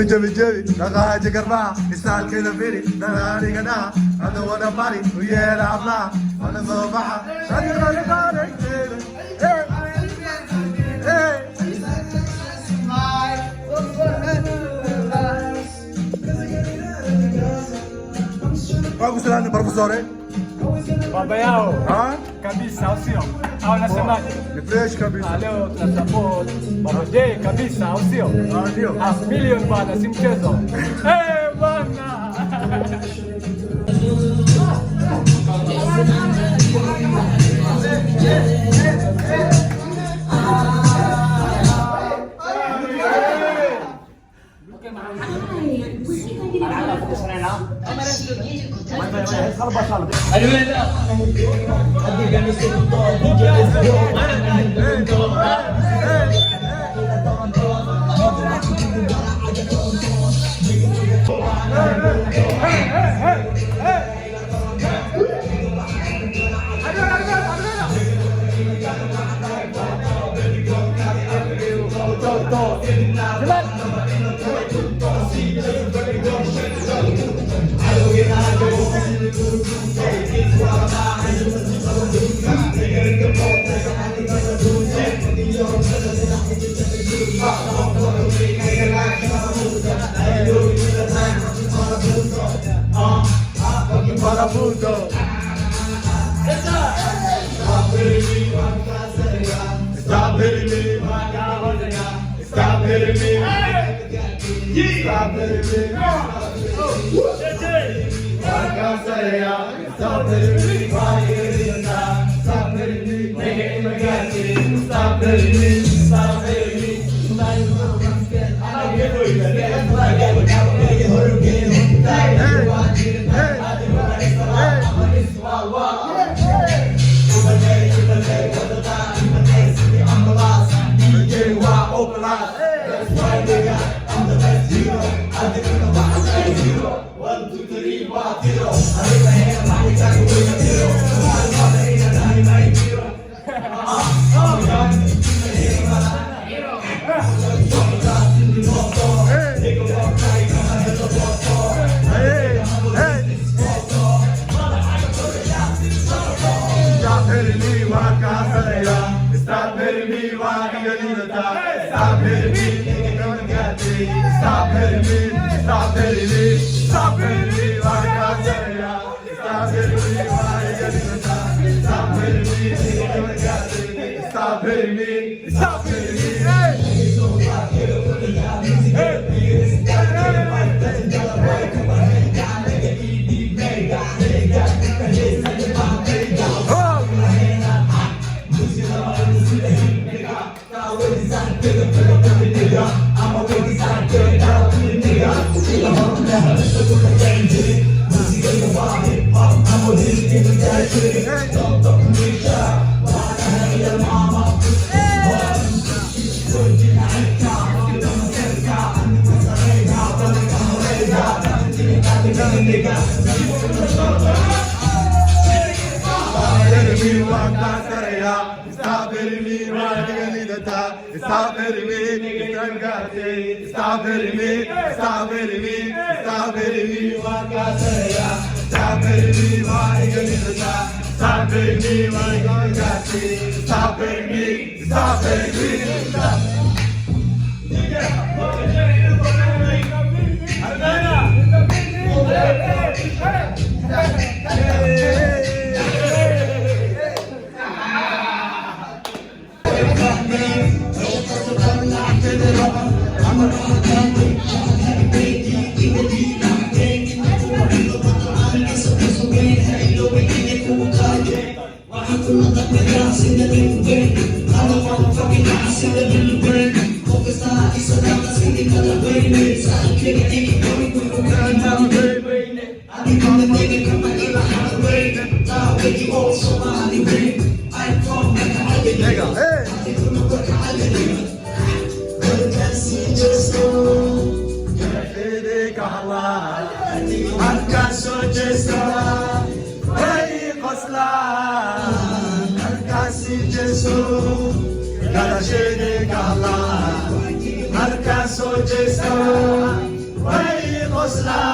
Javi Javi, Naga Jagarma, Isal Kilabiri, Nagari Gana, I don't want to party, we had a blah, on the Soba, Vamos lá no professor, hein? Babayao, Hã? cabeça ao senhor. Ao nacional. Me preste cabeça. Valeu, transport. Babajay, cabeça ao senhor. Valeu. A million bana, simchezo. Hey, bana! Parabundo. Stop hitting me. Stop hitting me. Stop hitting me. Stop hitting me. Stop hitting me. Make it again. Stop hitting me. Stop hitting me. Stop hitting me, why do you need to die? Stop hitting me, don't get me. Stop hitting me, stop hitting me, stop hitting me, why can't I say ya? Stop hitting me, why do you need to die? Stop hitting me, don't get me. Stop hitting me, stop hitting me, hey! Stop hitting me, why do you need to die? Stop hitting me, don't get me. Stop hitting me, stop hitting me, stop hitting me, why can't I say ya? Stop hitting me, why do you need to die? Stop hitting me, why don't get me? Stop hitting me, stop hitting me, stop. Cada cheia de cala, marca só de قسلان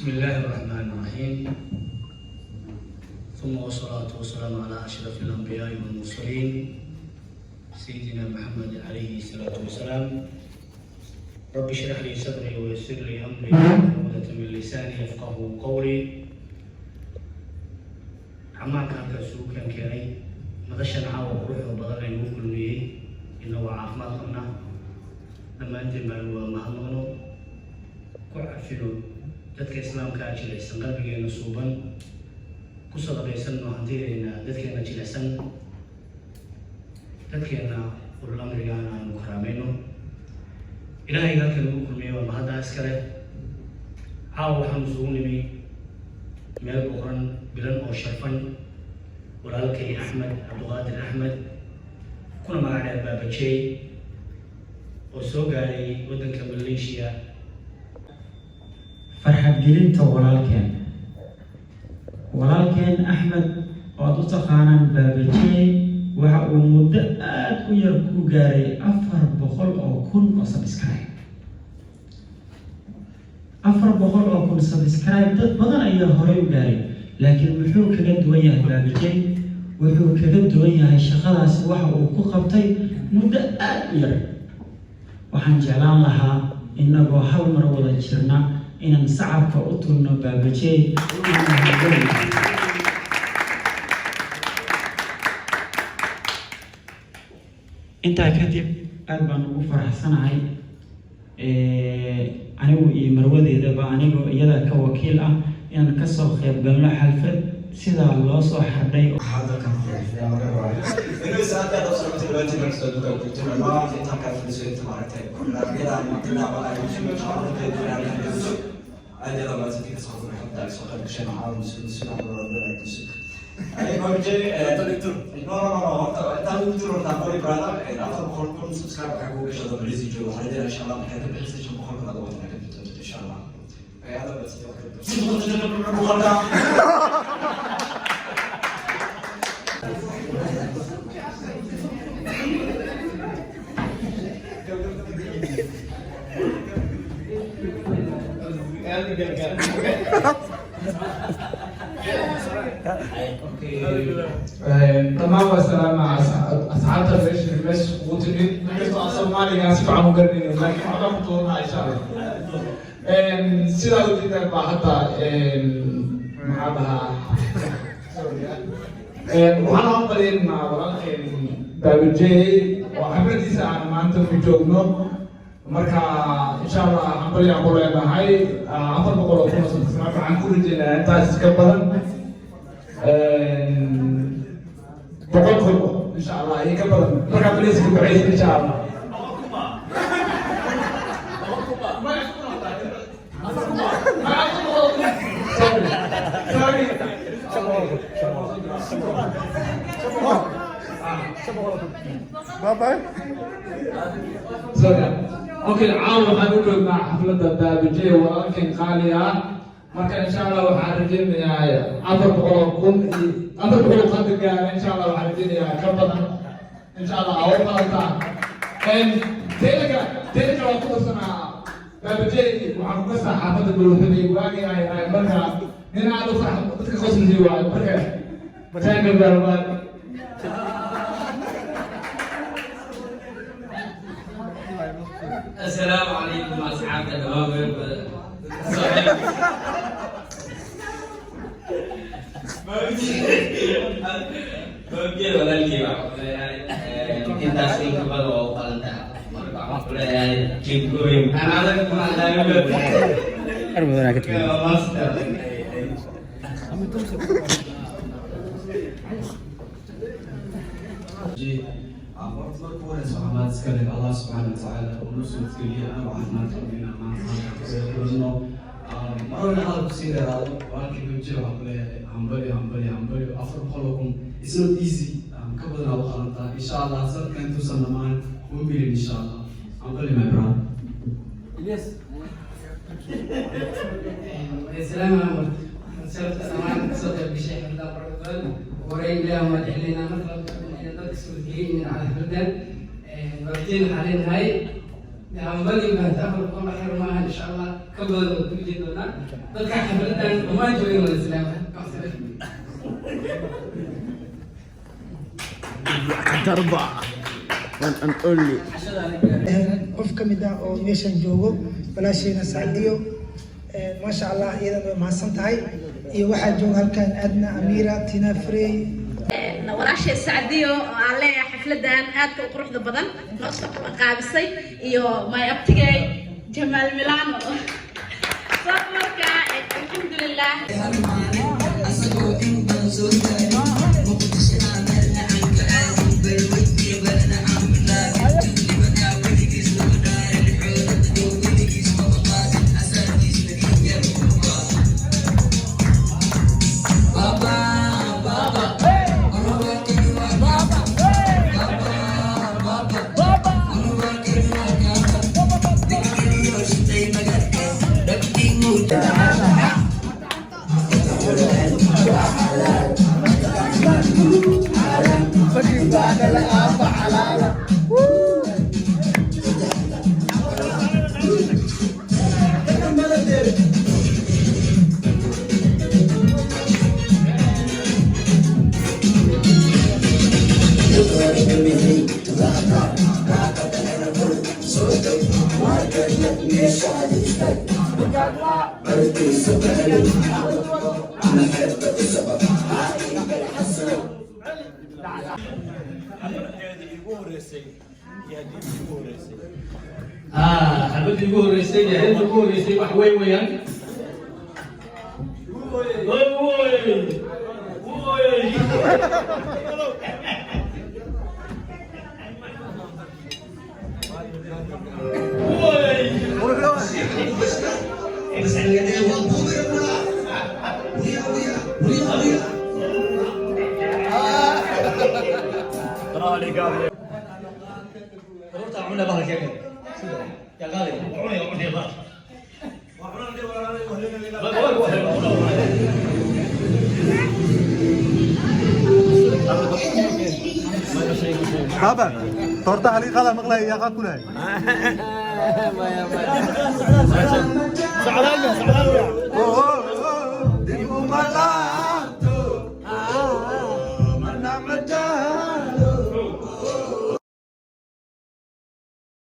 بسم الله الرحمن الرحيم ثم والصلاة والسلام على أشرف الأنبياء والمرسلين سيدنا محمد عليه الصلاة والسلام رب اشرح لي صدري ويسر لي أمري وعقدة من لساني يفقه قولي عمان كان كسوق كان كيري مدشنا عاوة روح وبدر نقول لي إنه عافمات قلنا لما أنت ما هنغنو كعفلو dadka islaamka jilicsan qalbigeena suuban ku sadaqaysanno hantideena dadkeena jilicsan dadkeena ulul amrigaana aanu karaamayno ilaahay halkan ugu kulmiyey waa mahadda iskale caawa waxaanu isugu nimi meel boqoran bilan oo sharfan walaalkay axmed cabduqaadir axmed kuna magacdheer baabajey oo soo gaaray waddanka maleeshiya farxad gelinta walaalkeen axmed oo aad u taqaanaan baabajey waxa uu muddo aad u yar ku gaaray 400,000 oo subscribe. 400,000 subscribe dad badan ayaa horey u gaaray, laakiin wuxuu kaga duwan yahay Baabajey, wuxuu kaga duwan yahay shaqadaas waxa uu ku qabtay muddo aad u yar. waxaan jeclaan lahaa inagoo hal mar wada jirna inaan sacabka u tulno Baabajey. intaa kadib aad baan ugu faraxsanahay anigu iyo marwadeedaba anigoo iyada ka wakiil ah inaan kasoo qayb galno xalfad sidaa loo soo xardhay. تمام والسلام مع أصحاب الريش المش وتجد نحن أصلا ناس فعموا قرنين لكن هذا خطونا إن شاء الله. سيدا وجدنا حتى معها وأنا أقبل مع ولكن Baabajey وحبيتي أنا ما أنت في جوجنا مركا إن شاء الله أقبل أقول أنا هاي أفضل بقول أكون سمعت عن كل جنا تاج كبرن بقول خلوا إن شاء الله هي كبرن مركا بليس كبعيد إن شاء الله. اوكي عاود حنقول مع حفلة Baabajey ولكن قاليها marka insha Allah waxaan rajeynayaa 400,000 qad gaar insha Allah waxaan rajeynayaa ka badan insha Allah oo qaata telega waa ku sanaa Baabajey waxaan ku saxaafada dowladda waagi ay marka nina aad u farax dadka qosli waa marka taagan baa السلام عليكم أصحاب الدوام. Mungkin lagi pak, kita sering kepada orang tak, mulai cium anak-anak mana juga. Ada mana kecil? Master. صحابات سكرت الله سبحانه وتعالى ونصرة كلية وعهمات ربنا مع صحابة مرة هذا بسيط هذا ولكن بنجي همبلي أفرق لكم it's not easy كبدنا وخلطة إن شاء الله صار كان توصلنا معنا ونبيل إن شاء الله همبلي my brother. Yes. السلام عليكم. سلام عليكم. صدق بشيء من الأفراد ورين لهم ودحلنا مثلا من على البلدان مرتين حالين هاي همبلي ما تاخذ كل خير معها ان شاء الله قبل وجدنا تلقى حفلتنا وما جوين الاسلام تربع وان اونلي qof ka mid ah oo meeshan joogo walaashayna Saadiyo ما شاء الله iyadana ma san tahay iyo waxa jooga halkan Adna Amira Tina Frey walaashay Saadiyo oo aan leeyahay xafladan aad ka quruxda badan noo soo qaabisay iyo my abtigay Jamal Milano marka alxamdulillah حبيت يقول رئيسي يا ريت يقول رئيسي وحوي ويان عملنا بحر كيف يا غالي عمري بحر Kabar, torta hari kalah maklay ya kan kulay. Saharannya. Oh.